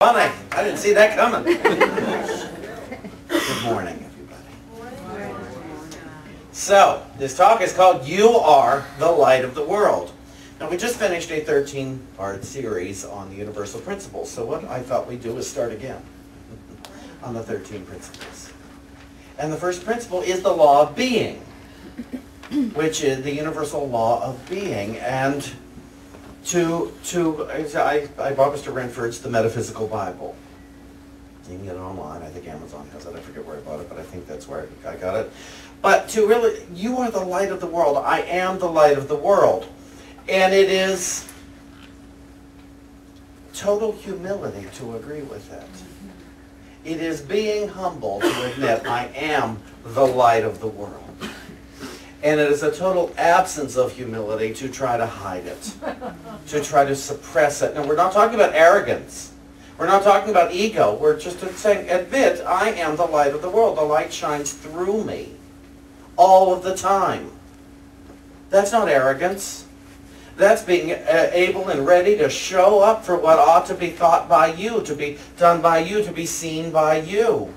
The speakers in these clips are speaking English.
Funny. I didn't see that coming. Good morning, everybody. So, this talk is called You Are the Light of the World. Now, we just finished a 13-part series on the universal principles. So what I thought we'd do is start again on the 13 principles. And the first principle is the law of being, which is the universal law of being. And I bought Mr. Renford's The Metaphysical Bible. You can get it online. I think Amazon has it. I forget where I bought it, but I think that's where I got it. But to really, you are the light of the world. I am the light of the world. And it is total humility to agree with that. It is being humble to admit I am the light of the world. And it is a total absence of humility to try to hide it, to try to suppress it. Now, we're not talking about arrogance. We're not talking about ego. We're just saying, admit, I am the light of the world. The light shines through me all of the time. That's not arrogance. That's being able and ready to show up for what ought to be thought by you, to be done by you, to be seen by you.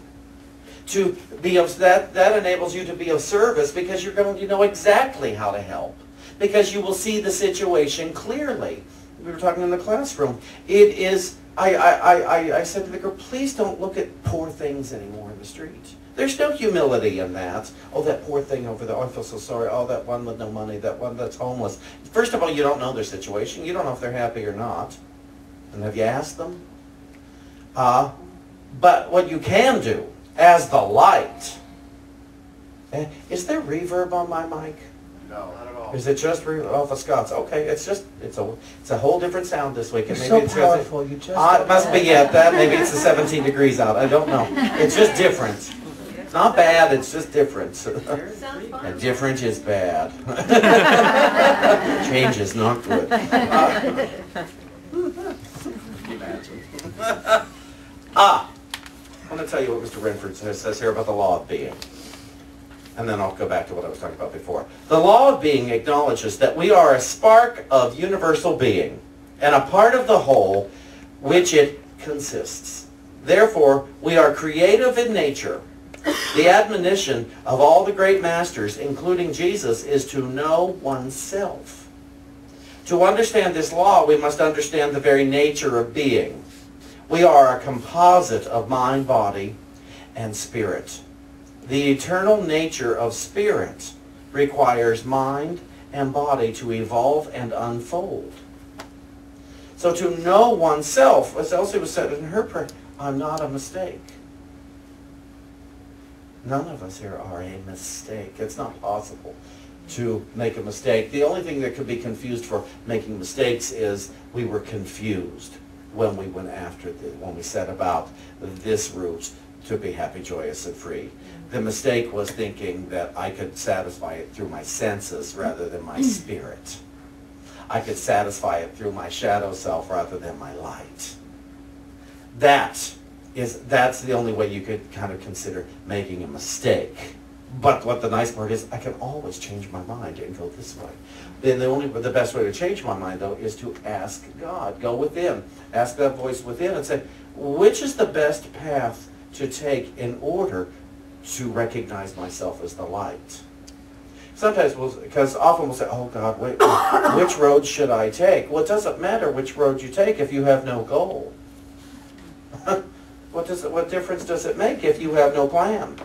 To be of, that enables you to be of service because you're going to know exactly how to help. Because you will see the situation clearly. We were talking in the classroom. It is, I said to the girl, please don't look at poor things anymore in the street. There's no humility in that. Oh, that poor thing over there. Oh, I feel so sorry. Oh, that one with no money. That one that's homeless. First of all, you don't know their situation. You don't know if they're happy or not. And have you asked them? But what you can do as the light. Is there reverb on my mic? No, not at all. Is it just off of Scott's? Okay, it's a whole different sound this week. And You're maybe so it's powerful. You just it must be that. Maybe it's the 17 degrees out. I don't know. It's just different. It's not bad. It's just different. And different is bad. Change is not good. Imagine. I want to tell you what Mr. Renford says here about the law of being. And then I'll go back to what I was talking about before. The law of being acknowledges that we are a spark of universal being and a part of the whole which it consists. Therefore, we are creative in nature. The admonition of all the great masters, including Jesus, is to know oneself. To understand this law, we must understand the very nature of being. We are a composite of mind, body, and spirit. The eternal nature of spirit requires mind and body to evolve and unfold. So to know oneself, as Elsie was said in her prayer, I'm not a mistake. None of us here are a mistake. It's not possible to make a mistake. The only thing that could be confused for making mistakes is we were confused when we went after when we set about this route to be happy, joyous, and free. The mistake was thinking that I could satisfy it through my senses rather than my spirit. I could satisfy it through my shadow self rather than my light. That's the only way you could kind of consider making a mistake. But what the nice part is, I can always change my mind and go this way. Then the best way to change my mind, though, is to ask God. Go within. Ask that voice within and say, which is the best path to take in order to recognize myself as the light? Sometimes because often we'll say, oh God, wait, which road should I take? Well, it doesn't matter which road you take if you have no goal. What difference does it make if you have no plan?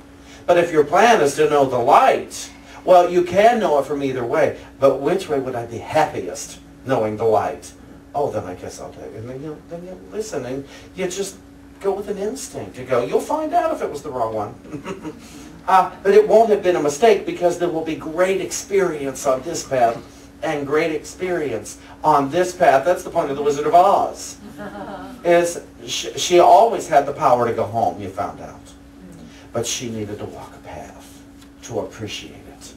But if your plan is to know the light, well, you can know it from either way. But which way would I be happiest knowing the light? Oh, then I guess I'll take it. And then you listen and you just go with an instinct. You go, you'll find out if it was the wrong one. But it won't have been a mistake because there will be great experience on this path and great experience on this path. That's the point of the Wizard of Oz. Is she always had the power to go home, you found out. But she needed to walk a path to appreciate it.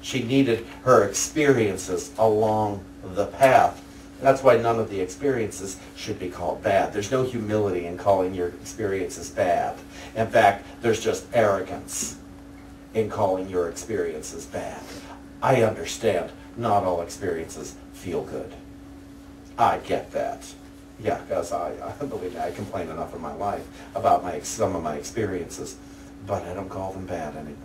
She needed her experiences along the path. That's why none of the experiences should be called bad. There's no humility in calling your experiences bad. In fact, there's just arrogance in calling your experiences bad. I understand not all experiences feel good. I get that. Yeah, because I believe me, I complain enough in my life about some of my experiences, but I don't call them bad anymore.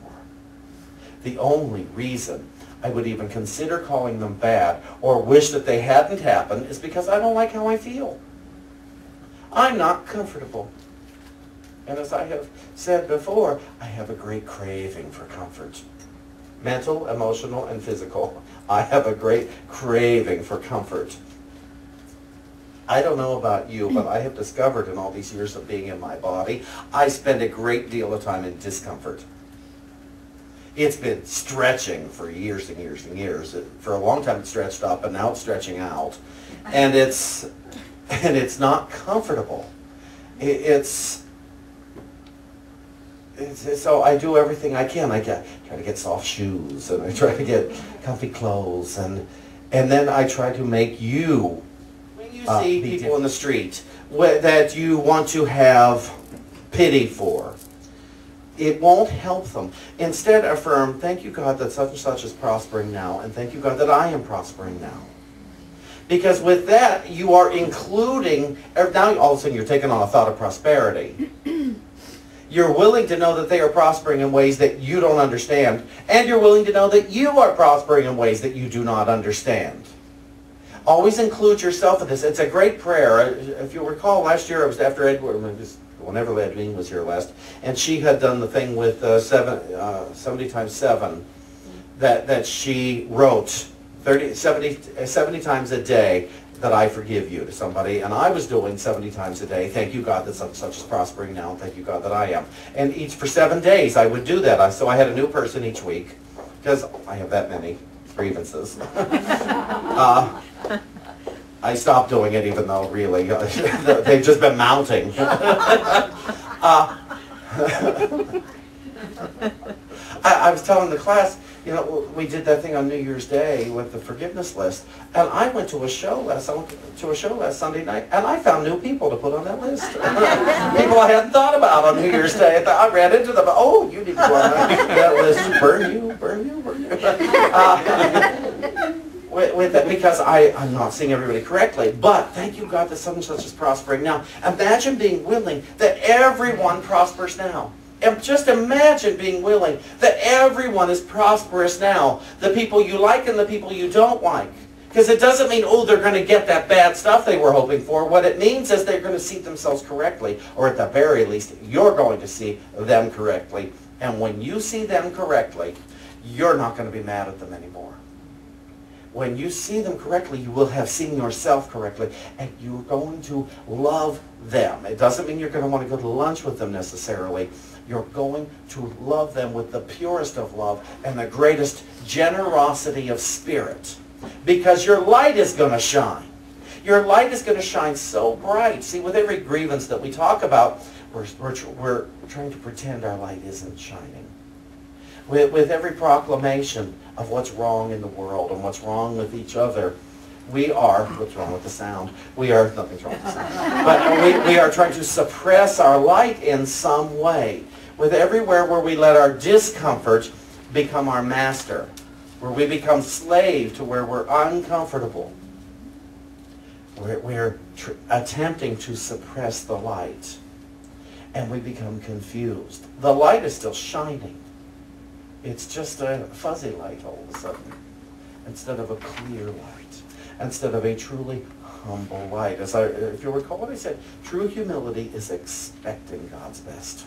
The only reason I would even consider calling them bad or wish that they hadn't happened is because I don't like how I feel. I'm not comfortable. And as I have said before, I have a great craving for comfort. Mental, emotional, and physical. I have a great craving for comfort. I don't know about you, but I have discovered in all these years of being in my body, I spend a great deal of time in discomfort. It's been stretching for years and years and years. For a long time it stretched up, and now it's stretching out. And it's not comfortable. So I do everything I can. I try to get soft shoes, and I try to get comfy clothes, and then I try to make you, when you see people in the street that you want to have pity for, it won't help them. Instead affirm, thank you God that such and such is prospering now, and thank you God that I am prospering now. Because with that, you are including, now all of a sudden you're taking on a thought of prosperity. You're willing to know that they are prospering in ways that you don't understand, and you're willing to know that you are prospering in ways that you do not understand. Always include yourself in this. It's a great prayer. If you recall, last year, it was after Edward, whenever Edwine was here last, and she had done the thing with 70 times 7, that she wrote 70 times a day, that I forgive you to somebody, and I was doing 70 times a day, thank you God that such and such is prospering now, and thank you God that I am. And for 7 days I would do that. So I had a new person each week, because I have that many grievances. I stopped doing it, even though really they've just been mounting. I was telling the class, you know, we did that thing on New Year's Day with the forgiveness list, and I went to a show last Sunday night, and I found new people to put on that list. People I hadn't thought about on New Year's Day. I ran into them. Oh, you need to go on that list. Burn you, burn you, burn you. With that, because I'm not seeing everybody correctly, but thank you God that such and such is prospering now. Imagine being willing that everyone prospers now. And just imagine being willing that everyone is prosperous now. The people you like and the people you don't like. Because it doesn't mean, oh, they're going to get that bad stuff they were hoping for. What it means is they're going to see themselves correctly. Or at the very least, you're going to see them correctly. And when you see them correctly, you're not going to be mad at them anymore. When you see them correctly, you will have seen yourself correctly, and you're going to love them. It doesn't mean you're going to want to go to lunch with them necessarily. You're going to love them with the purest of love and the greatest generosity of spirit, because your light is going to shine. Your light is going to shine so bright. See, with every grievance that we talk about, we're trying to pretend our light isn't shining. With every proclamation of what's wrong in the world and what's wrong with each other, what's wrong with the sound? Nothing's wrong with the sound. But we are trying to suppress our light in some way. With everywhere where we let our discomfort become our master, where we become slave to where we're uncomfortable, we're attempting to suppress the light, and we become confused. The light is still shining. It's just a fuzzy light all of a sudden, instead of a clear light, instead of a truly humble light. If you recall what I said, true humility is expecting God's best.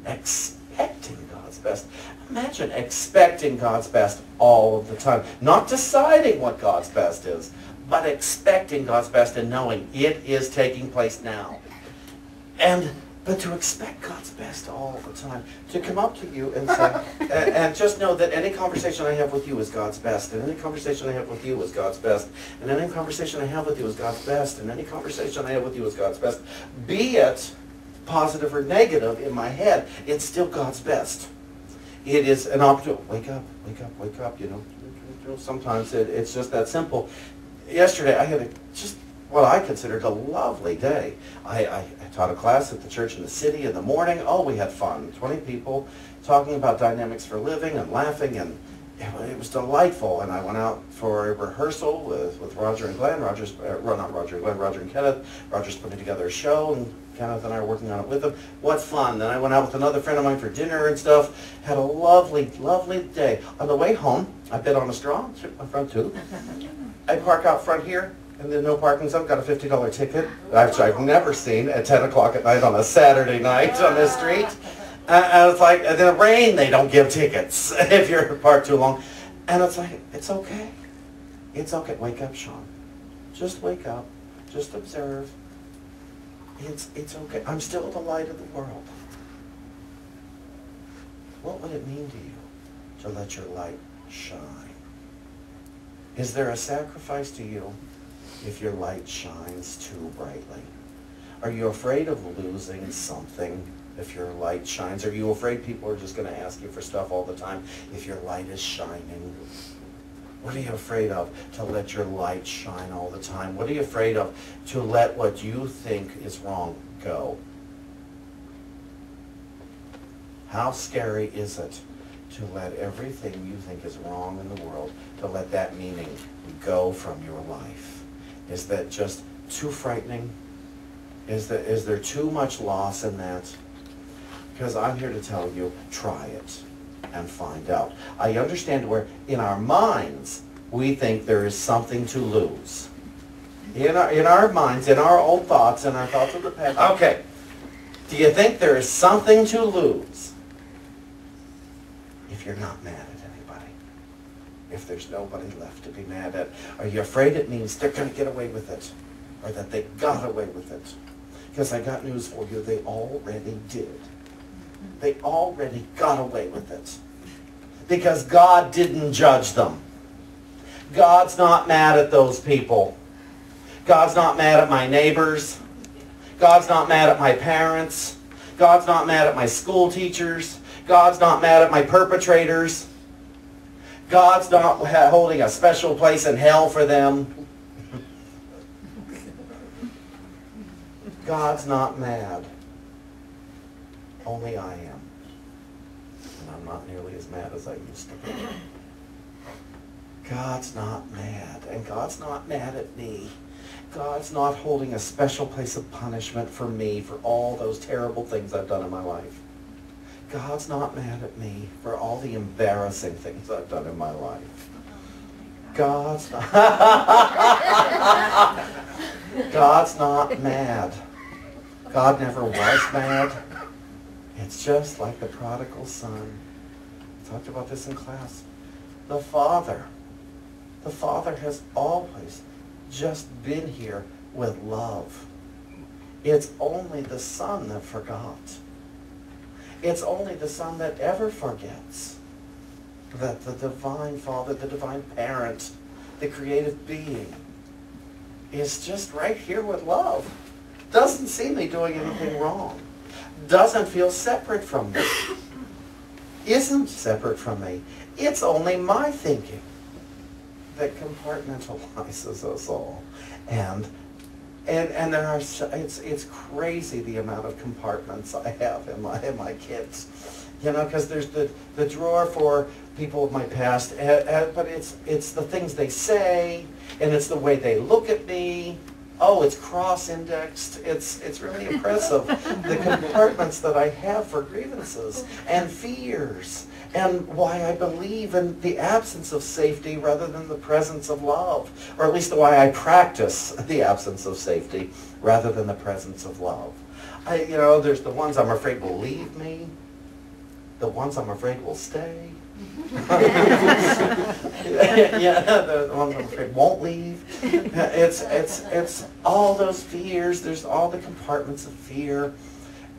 Expecting God's best. Imagine expecting God's best all of the time. Not deciding what God's best is, but expecting God's best and knowing it is taking place now. But to expect God's best all the time, to come up to you and say, and just know that any conversation I have with you is God's best, and any conversation I have with you is God's best, and any conversation I have with you is God's best, and any conversation I have with you is God's best. Be it positive or negative in my head, it's still God's best. It is an opportunity. Wake up, wake up, wake up. You know, sometimes it's just that simple. Yesterday I had what I considered a lovely day. I taught a class at the church in the city in the morning. Oh, we had fun. 20 people talking about dynamics for living and laughing, and it was delightful. And I went out for a rehearsal with Roger and Glenn. Roger and Kenneth. Roger's putting together a show, and Kenneth and I are working on it with them. What fun. Then I went out with another friend of mine for dinner and stuff. Had a lovely, lovely day. On the way home, I bit on a straw, chipped my front tooth. I park out front here, and the no parking zone, got a $50 ticket, which I've never seen at 10 o'clock at night on a Saturday night on this street. And it's like, in the rain, they don't give tickets if you're parked too long. And it's like, it's okay. It's okay. Wake up, Shawn. Just wake up. Just observe. It's okay. I'm still the light of the world. What would it mean to you to let your light shine? Is there a sacrifice to you if your light shines too brightly? Are you afraid of losing something if your light shines? Are you afraid people are just going to ask you for stuff all the time if your light is shining? What are you afraid of? To let your light shine all the time? What are you afraid of? To let what you think is wrong go? How scary is it to let everything you think is wrong in the world, to let that meaning go from your life? Is that just too frightening? Is there too much loss in that? Because I'm here to tell you, try it and find out. I understand where in our minds we think there is something to lose. In our minds, in our old thoughts, in our thoughts of the past. Okay, do you think there is something to lose if you're not mad at anybody? If there's nobody left to be mad at? Are you afraid it means they're going to get away with it? Or that they got away with it? Because I got news for you, they already did. They already got away with it. Because God didn't judge them. God's not mad at those people. God's not mad at my neighbors. God's not mad at my parents. God's not mad at my school teachers. God's not mad at my perpetrators. God's not holding a special place in hell for them. God's not mad. Only I am. And I'm not nearly as mad as I used to be. God's not mad. And God's not mad at me. God's not holding a special place of punishment for me for all those terrible things I've done in my life. God's not mad at me for all the embarrassing things I've done in my life. God's not, God's not mad. God never was mad. It's just like the prodigal son. I talked about this in class. The Father has always just been here with love. It's only the Son that forgot. It's only the Son that ever forgets that the divine Father, the divine parent, the creative being is just right here with love. Doesn't see me doing anything wrong. Doesn't feel separate from me. Isn't separate from me. It's only my thinking that compartmentalizes us all. And there are, it's crazy the amount of compartments I have in my kids. You know, because there's the drawer for people of my past, but it's the things they say, and it's the way they look at me. Oh, it's cross-indexed. It's really impressive, the compartments that I have for grievances and fears, and why I believe in the absence of safety rather than the presence of love, or at least why I practice the absence of safety rather than the presence of love. There's the ones I'm afraid will leave me, the ones I'm afraid will stay. Yeah, the ones I'm afraid won't leave. It's all those fears. There's all the compartments of fear,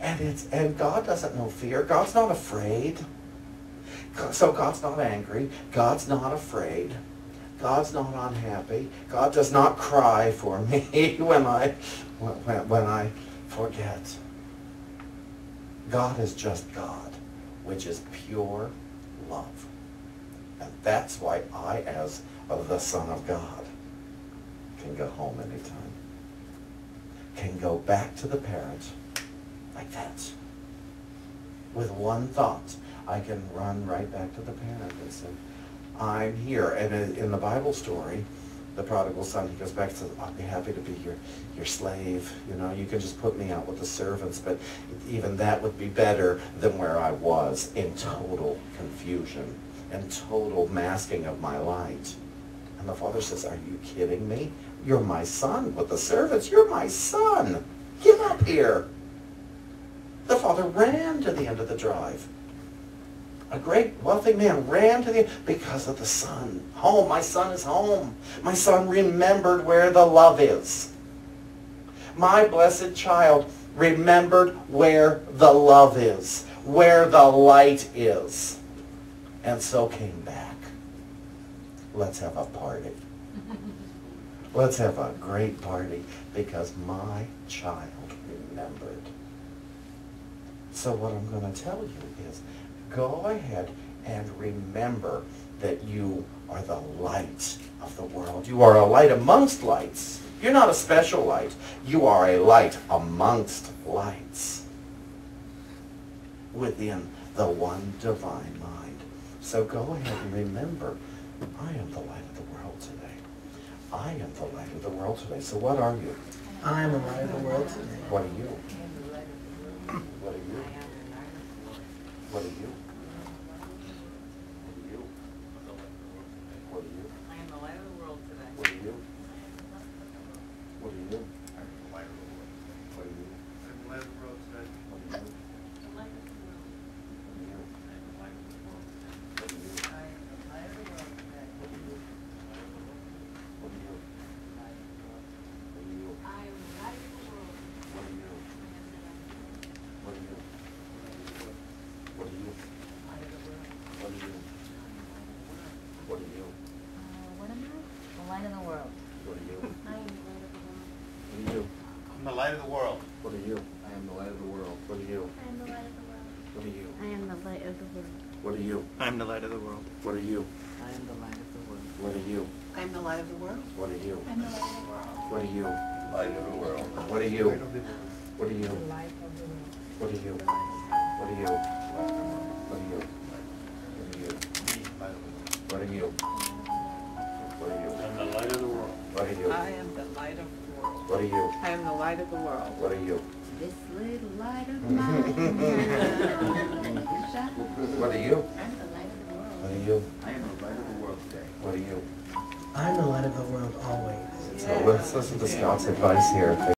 and God doesn't know fear. God's not afraid. So God's not angry. God's not afraid. God's not unhappy. God does not cry for me when I forget. God is just God, which is pure love. And that's why I, as the Son of God, can go home anytime. Can go back to the parent like that. With one thought, I can run right back to the parent and say, I'm here. And in the Bible story, the prodigal son, he goes back and says, I'll be happy to be your slave. You know, you can just put me out with the servants, but even that would be better than where I was, in total confusion and total masking of my light. And the father says, are you kidding me? You're my son with the servants. You're my son. Get up here. The father ran to the end of the drive. A great wealthy man ran to the, because of the son. Home, my son is home. My son remembered where the love is. My blessed child remembered where the love is, where the light is, and so came back. Let's have a party. Let's have a great party because my child remembered. So what I'm going to tell you is, go ahead and remember that you are the light of the world. You are a light amongst lights. You're not a special light. You are a light amongst lights within the one divine mind. So go ahead and remember, I am the light of the world today. I am the light of the world today. So what are you? I am the light of the world today. What are you? What are you? What are you? What are you? I am the light of the world today. What are you? What are you? I'm the light of the world. What are you? I'm the light of the world today. What are you? The light of the world. What are you? I'm the light of the world today. What are you? I am the light of the world today. What are you? What are you? What are you? I am the light of the world. What are you? What are you? What are you? Light of the world. What are you? What are you? What am I? The light of the world. What are you? I am the light of the world. What are you? I'm the light of the world. What are you? I am the light of the world. What are you? I am the light of the world. What are you? I am the light of the world. What are you? I'm the light of the world. What are you? I am the light of the world. What are you? I am the light of the world. What are you? I'm the light of the world. What are you? Light of the world. What are you? Light of the world. What are you? The light of the world. What are you? What are you? What are you? What are you? Light of the world. What are you? What are you? I'm the light of the world. What are you? I am the light of the world. What are you? I am the light of the world. What are you? This little light of mine. What are you? I'm the light of the world. What are you? I am the light of the world today. What are you? I'm the light of the world always. So let's listen to Scott's advice here.